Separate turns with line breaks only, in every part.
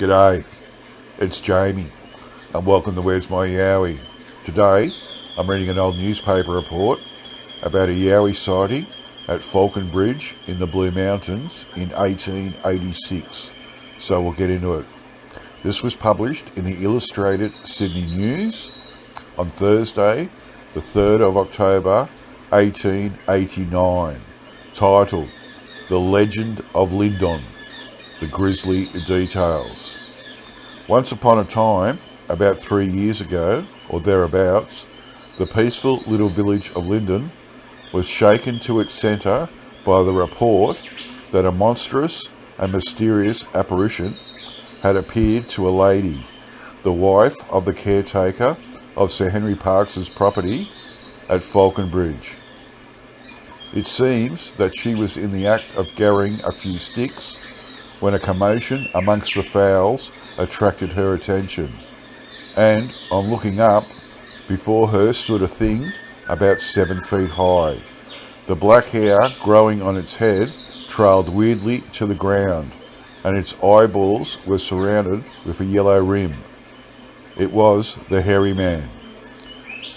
G'day, it's Jamie, and welcome to Where's My Yowie. Today, I'm reading an old newspaper report about a Yowie sighting at Faulconbridge in the Blue Mountains in 1886, so we'll get into it. This was published in the Illustrated Sydney News on Thursday, the 3rd of October, 1889, titled The Legend of Linden, the Grisly Details. Once upon a time, about 3 years ago, or thereabouts, the peaceful little village of Linden was shaken to its centre by the report that a monstrous and mysterious apparition had appeared to a lady, the wife of the caretaker of Sir Henry Parkes's property at Faulconbridge. It seems that she was in the act of gathering a few sticks when a commotion amongst the fowls attracted her attention, and on looking up, before her stood a thing about 7 feet high. The black hair growing on its head trailed weirdly to the ground, and its eyeballs were surrounded with a yellow rim. It was the hairy man.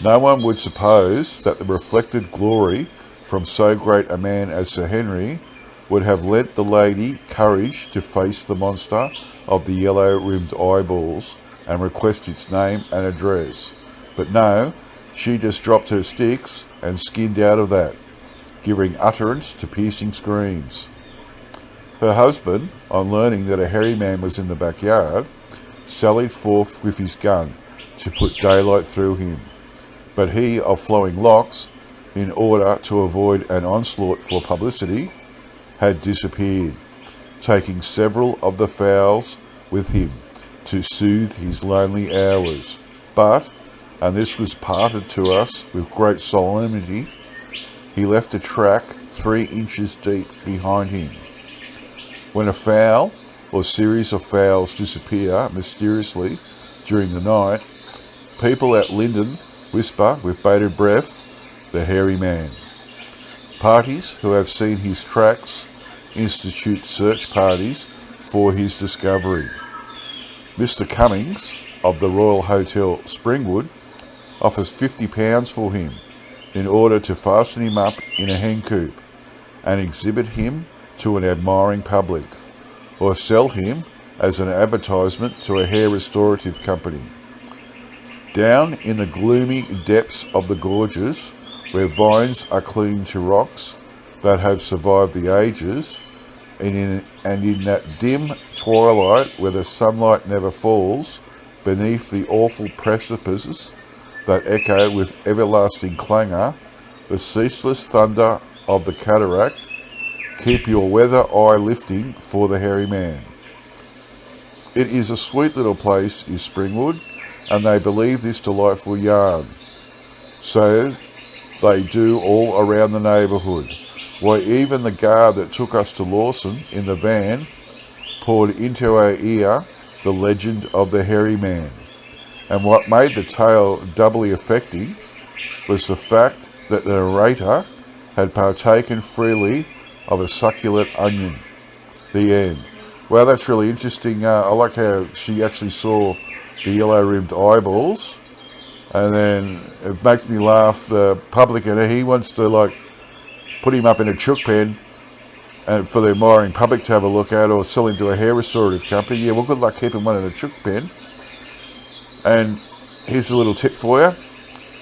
No one would suppose that the reflected glory from so great a man as Sir Henry would have lent the lady courage to face the monster of the yellow-rimmed eyeballs and request its name and address. But no, she just dropped her sticks and skinned out of that, giving utterance to piercing screams. Her husband, on learning that a hairy man was in the backyard, sallied forth with his gun to put daylight through him. But he of flowing locks, in order to avoid an onslaught for publicity, had disappeared, taking several of the fowls with him to soothe his lonely hours. But, and this was parted to us with great solemnity, he left a track 3 inches deep behind him. When a fowl or series of fowls disappear mysteriously during the night, people at Linden whisper with bated breath, "The hairy man." Parties who have seen his tracks institute search parties for his discovery. Mr. Cummings of the Royal Hotel Springwood offers £50 for him in order to fasten him up in a hen coop and exhibit him to an admiring public, or sell him as an advertisement to a hair restorative company. Down in the gloomy depths of the gorges, where vines are clinging to rocks that have survived the ages, and in that dim twilight where the sunlight never falls, beneath the awful precipices that echo with everlasting clangour, the ceaseless thunder of the cataract, keep your weather eye lifting for the hairy man. It is a sweet little place, is Springwood, and they believe this delightful yarn. So they do all around the neighbourhood. Why, even the guard that took us to Lawson in the van poured into our ear the legend of the hairy man. And what made the tale doubly affecting was the fact that the narrator had partaken freely of a succulent onion. The end. Well, that's really interesting. I like how she actually saw the yellow-rimmed eyeballs, and then it makes me laugh. The publican, he wants to put him up in a chook pen and for the admiring public to have a look at, or sell him to a hair restorative company. Yeah, well, good luck keeping one in a chook pen. And here's a little tip for you.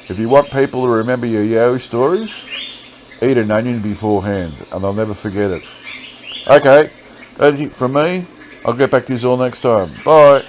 If you want people to remember your Yowie stories, eat an onion beforehand and they'll never forget it. Okay, that's it from me. I'll get back to you all next time. Bye.